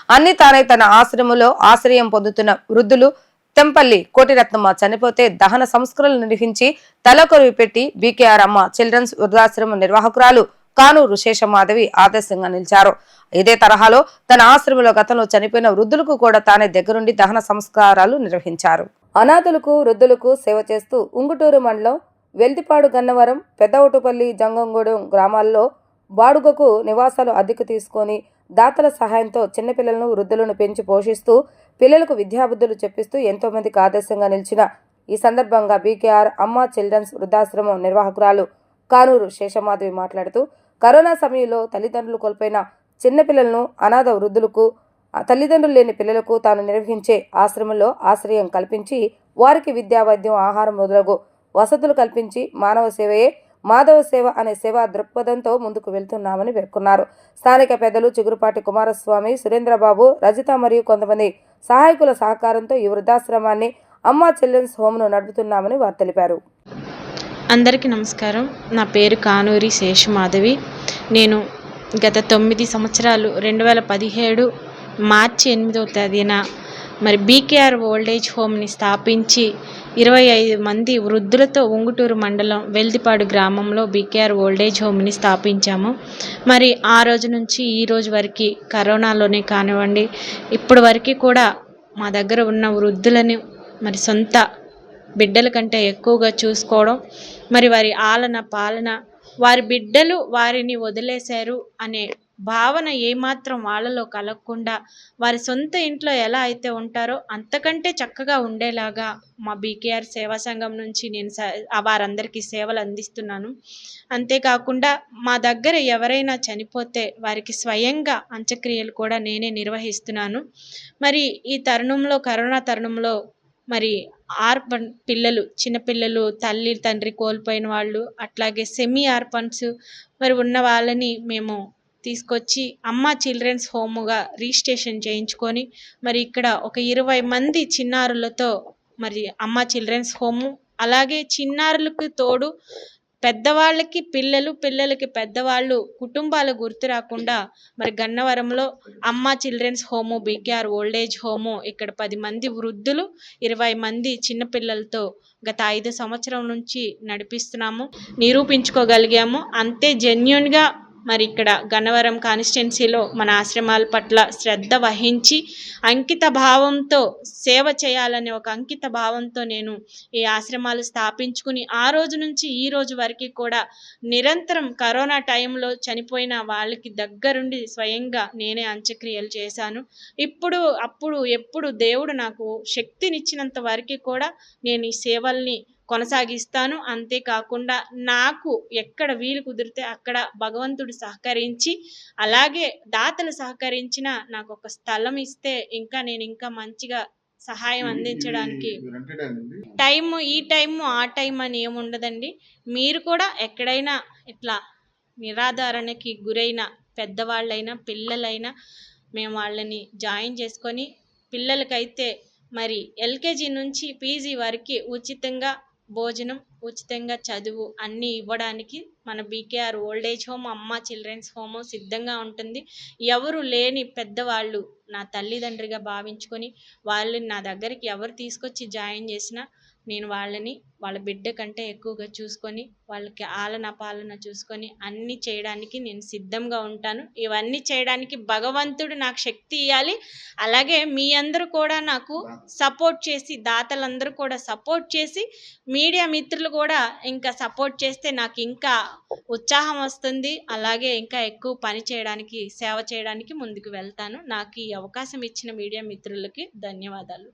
అన్ని తానై తన ఆశ్రమంలో ఆశ్రయం పొందుతున్న వృద్ధులు తెంపల్లి కోటిరత్నమ్మ చనిపోతే దహన సంస్కరణలు నిర్వహించి తలకొరివి పెట్టి బీకేఆర్ అమ్మ చిల్డ్రన్స్ వృద్ధాశ్రమం నిర్వాహకురాలు కానూరు శేషమాధవి ఆదర్శంగా నిలిచారు. ఇదే తరహాలో తన ఆశ్రమంలో గతంలో చనిపోయిన వృద్ధులకు కూడా తానే దగ్గరుండి దహన సంస్కారాలు నిర్వహించారు. అనాథులకు వృద్ధులకు సేవ చేస్తూ ఉంగుటూరు మండలం వెల్దిపాడు గన్నవరం పెద్దవటుపల్లి జంగంగూడెం గ్రామాల్లో బాడుగకు నివాసాలు అద్దెకు తీసుకొని దాతల సహాయంతో చిన్నపిల్లలను వృద్ధులను పెంచి పోషిస్తూ పిల్లలకు విద్యాబుద్ధులు చెప్పిస్తూ ఎంతో మందికి ఆదర్శంగా నిలిచిన ఈ సందర్భంగా బీకేఆర్ అమ్మ చిల్డ్రన్స్ వృద్ధాశ్రమం నిర్వాహకురాలు కానూరు శేషమాధవి మాట్లాడుతూ కరోనా సమయంలో తల్లిదండ్రులు కోల్పోయిన చిన్నపిల్లలను అనాథ వృద్ధులకు తల్లిదండ్రులు లేని పిల్లలకు తాను నిర్వహించే ఆశ్రమంలో ఆశ్రయం కల్పించి వారికి విద్యా వైద్యం ఆహారం మొదలగు వసతులు కల్పించి మానవ సేవయే మాధవ సేవ అనే సేవా దృక్పథంతో ముందుకు వెళ్తున్నామని పేర్కొన్నారు. స్థానిక పెద్దలు చిగురుపాటి కుమారస్వామి, సురేంద్రబాబు, రజిత మరియు కొంతమంది సహాయకుల సహకారంతో ఈ వృద్ధాశ్రమాన్ని అమ్మ చిల్డ్రన్స్ హోమ్ను నడుపుతున్నామని వారు తెలిపారు. అందరికీ నమస్కారం. నా పేరు కానూరి శేషమాధవి. నేను గత 9 సంవత్సరాలు 2017 మార్చి 8వ తేదీన బీకేఆర్ ఓల్డేజ్ హోమ్ని స్థాపించి 25 మంది వృద్ధులతో ఉంగుటూరు మండలం వెల్దిపాడు గ్రామంలో బీకేఆర్ ఓల్డేజ్ హోమ్ని స్థాపించాము. ఆ రోజు నుంచి ఈ రోజు వరకు కరోనాలోనే కానివ్వండి, ఇప్పటి వరకు కూడా మా దగ్గర ఉన్న వృద్ధులని సొంత బిడ్డల కంటే ఎక్కువగా చూసుకోవడం, వారి ఆలన పాలన, వారి బిడ్డలు వారిని వదిలేశారు అనే భావన ఏమాత్రం వాళ్ళలో కలగకుండా వారి సొంత ఇంట్లో ఎలా అయితే ఉంటారో అంతకంటే చక్కగా ఉండేలాగా మా బీకేఆర్ సేవా సంఘం నుంచి నేను వారందరికీ సేవలు అందిస్తున్నాను. అంతేకాకుండా మా దగ్గర ఎవరైనా చనిపోతే వారికి స్వయంగా అంత్యక్రియలు కూడా నేనే నిర్వహిస్తున్నాను. ఈ తరుణంలో కరోనా తరుణంలో ఆర్ఫన్ పిల్లలు, చిన్నపిల్లలు, తల్లి తండ్రి కోల్పోయిన వాళ్ళు, అట్లాగే సెమీ ఆర్ఫన్స్ ఉన్న వాళ్ళని మేము తీసుకొచ్చి అమ్మ చిల్డ్రన్స్ హోమ్గా రిజిస్ట్రేషన్ చేయించుకొని ఇక్కడ ఒక 20 మంది చిన్నారులతో అమ్మ చిల్డ్రన్స్ హోము, అలాగే చిన్నారులకు తోడు పెద్దవాళ్ళకి పిల్లలు, పిల్లలకి పెద్దవాళ్ళు కుటుంబాలు గుర్తు రాకుండా గన్నవరంలో అమ్మ children's home, BKR old age home ఇక్కడ 10 మంది వృద్ధులు, 20 మంది చిన్నపిల్లలతో గత 5 సంవత్సరం నుంచి నడిపిస్తున్నాము, నిరూపించుకోగలిగాము. అంతే జెన్యూన్గా ఇక్కడ గన్నవరం కాన్స్టిట్యున్సీలో మన ఆశ్రమాల పట్ల శ్రద్ధ వహించి అంకిత భావంతో సేవ చేయాలనే ఒక అంకిత భావంతో నేను ఈ ఆశ్రమాలు స్థాపించుకుని ఆ రోజు నుంచి ఈ రోజు వరకు కూడా నిరంతరం కరోనా టైంలో చనిపోయిన వాళ్ళకి దగ్గరుండి స్వయంగా నేనే అంత్యక్రియలు చేశాను. ఎప్పుడు దేవుడు నాకు శక్తినిచ్చినంత వరకు కూడా నేను ఈ సేవల్ని కొనసాగిస్తాను. అంతేకాకుండా నాకు ఎక్కడ వీలు కుదిరితే అక్కడ భగవంతుడు సహకరించి, అలాగే దాతలు సహకరించిన నాకు ఒక స్థలం ఇస్తే నేను ఇంకా మంచిగా సహాయం అందించడానికి ఈ టైము ఆ టైం అని ఏముండదండి. మీరు కూడా ఎక్కడైనా ఇట్లా నిరాధారణకి గురైన పెద్దవాళ్ళైనా పిల్లలైనా మేము వాళ్ళని జాయిన్ చేసుకొని పిల్లలకైతే ఎల్కేజీ నుంచి పీజీ వరకు ఉచితంగా భోజనం, ఉచితంగా చదువు అన్నీ ఇవ్వడానికి మన బీకేఆర్ ఓల్డేజ్ హోమ్, అమ్మ చిల్డ్రన్స్ హోమ్ సిద్ధంగా ఉంటుంది. ఎవరు లేని పెద్దవాళ్ళు నా తల్లిదండ్రిగా భావించుకొని వాళ్ళని నా దగ్గరికి ఎవరు తీసుకొచ్చి జాయిన్ చేసినా నేను వాళ్ళని వాళ్ళ బిడ్డ కంటే ఎక్కువగా చూసుకొని వాళ్ళకి ఆలన పాలన చూసుకొని అన్నీ చేయడానికి నేను సిద్ధంగా ఉంటాను. ఇవన్నీ చేయడానికి భగవంతుడు నాకు శక్తి ఇవ్వాలి. అలాగే మీ అందరూ కూడా నాకు సపోర్ట్ చేసి, దాతలందరూ కూడా సపోర్ట్ చేసి, మీడియా మిత్రులు కూడా ఇంకా సపోర్ట్ చేస్తే నాకు ఇంకా ఉత్సాహం వస్తుంది. అలాగే ఇంకా ఎక్కువ పని చేయడానికి, సేవ చేయడానికి ముందుకు వెళ్తాను. నాకు ఈ అవకాశం ఇచ్చిన మీడియా మిత్రులకి ధన్యవాదాలు.